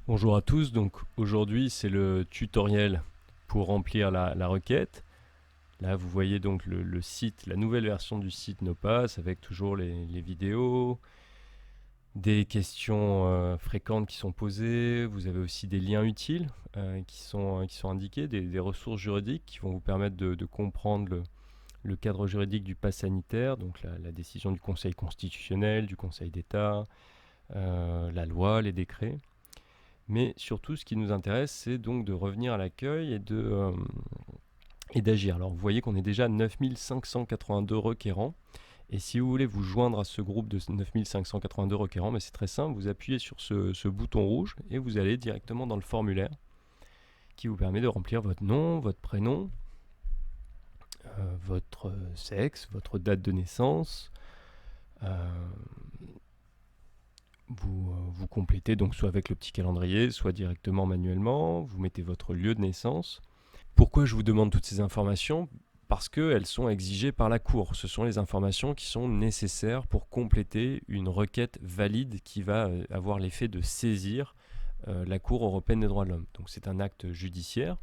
Bonjour à tous, donc aujourd'hui c'est le tutoriel pour remplir la requête. Là vous voyez donc le site, la nouvelle version du site NoPass avec toujours les vidéos, des questions fréquentes qui sont posées, vous avez aussi des liens utiles qui sont indiqués, des ressources juridiques qui vont vous permettre de comprendre le cadre juridique du pass sanitaire, donc la décision du Conseil constitutionnel, du Conseil d'État, la loi, les décrets. Mais surtout, ce qui nous intéresse, c'est donc de revenir à l'accueil et d'agir. Alors, vous voyez qu'on est déjà 9582 requérants. Et si vous voulez vous joindre à ce groupe de 9582 requérants, c'est très simple. Vous appuyez sur ce bouton rouge et vous allez directement dans le formulaire qui vous permet de remplir votre nom, votre prénom, votre sexe, votre date de naissance. Vous complétez donc soit avec le petit calendrier, soit directement manuellement. Vous mettez votre lieu de naissance. Pourquoi je vous demande toutes ces informations? Parce qu'elles sont exigées par la Cour. Ce sont les informations qui sont nécessaires pour compléter une requête valide qui va avoir l'effet de saisir la Cour européenne des droits de l'homme. Donc c'est un acte judiciaire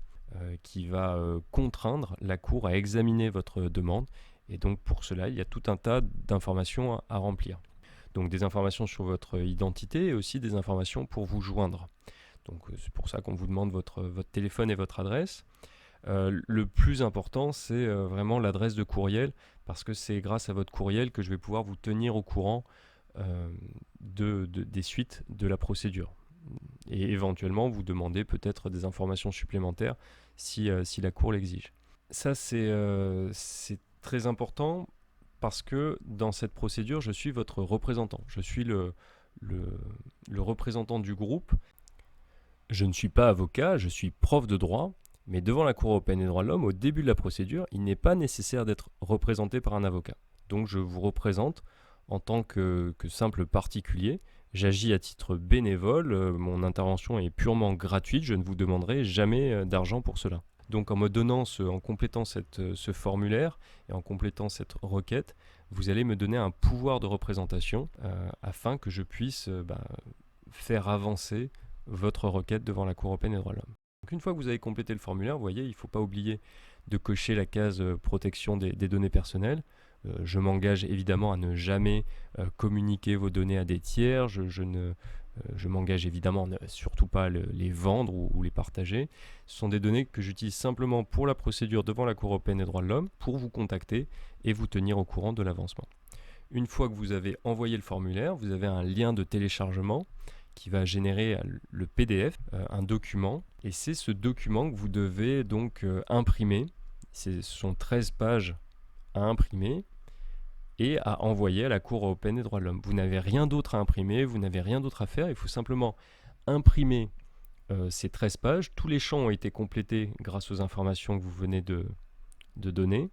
qui va contraindre la Cour à examiner votre demande. Et donc pour cela, il y a tout un tas d'informations à remplir. Donc des informations sur votre identité et aussi des informations pour vous joindre. Donc c'est pour ça qu'on vous demande votre téléphone et votre adresse. Le plus important, c'est vraiment l'adresse de courriel, parce que c'est grâce à votre courriel que je vais pouvoir vous tenir au courant des suites de la procédure. Et éventuellement, vous demander peut-être des informations supplémentaires si la Cour l'exige. Ça, c'est très important parce que dans cette procédure, je suis votre représentant. Je suis le représentant du groupe. Je ne suis pas avocat, je suis prof de droit, mais devant la Cour européenne des droits de l'homme, au début de la procédure, il n'est pas nécessaire d'être représenté par un avocat. Donc je vous représente en tant que simple particulier. J'agis à titre bénévole, mon intervention est purement gratuite, je ne vous demanderai jamais d'argent pour cela. Donc en complétant ce formulaire et en complétant cette requête, vous allez me donner un pouvoir de représentation afin que je puisse faire avancer votre requête devant la Cour européenne des droits de l'homme. Donc une fois que vous avez complété le formulaire, vous voyez, il ne faut pas oublier de cocher la case protection des données personnelles. Je m'engage évidemment à ne jamais communiquer vos données à des tiers. Je m'engage évidemment à surtout pas les vendre ou les partager. Ce sont des données que j'utilise simplement pour la procédure devant la Cour européenne des droits de l'homme, pour vous contacter et vous tenir au courant de l'avancement. Une fois que vous avez envoyé le formulaire, vous avez un lien de téléchargement qui va générer le PDF, un document. Et c'est ce document que vous devez donc imprimer. Ce sont 13 pages à imprimer et à envoyer à la Cour européenne des droits de l'homme. Vous n'avez rien d'autre à imprimer, vous n'avez rien d'autre à faire. Il faut simplement imprimer ces 13 pages. Tous les champs ont été complétés grâce aux informations que vous venez de donner.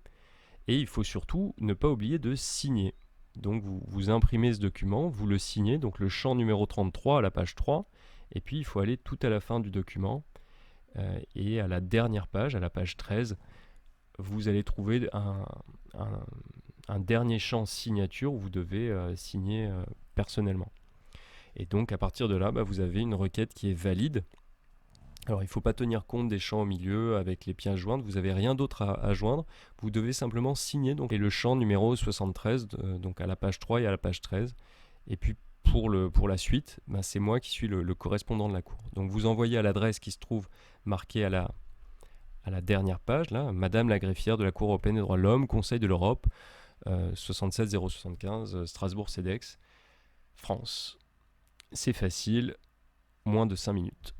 Et il faut surtout ne pas oublier de signer. Donc vous imprimez ce document, vous le signez, donc le champ numéro 33 à la page 3, et puis il faut aller tout à la fin du document, et à la dernière page, à la page 13, vous allez trouver un dernier champ signature où vous devez signer personnellement. Et donc à partir de là, vous avez une requête qui est valide. Alors il ne faut pas tenir compte des champs au milieu avec les pièces jointes, vous n'avez rien d'autre à joindre, vous devez simplement signer donc, et le champ numéro 73, donc à la page 3 et à la page 13. Et puis pour la suite, c'est moi qui suis le correspondant de la Cour. Donc vous envoyez à l'adresse qui se trouve marquée à la dernière page, là, Madame la greffière de la Cour européenne des droits de l'homme, Conseil de l'Europe, 67 075, Strasbourg-Cedex, France. C'est facile, moins de 5 minutes.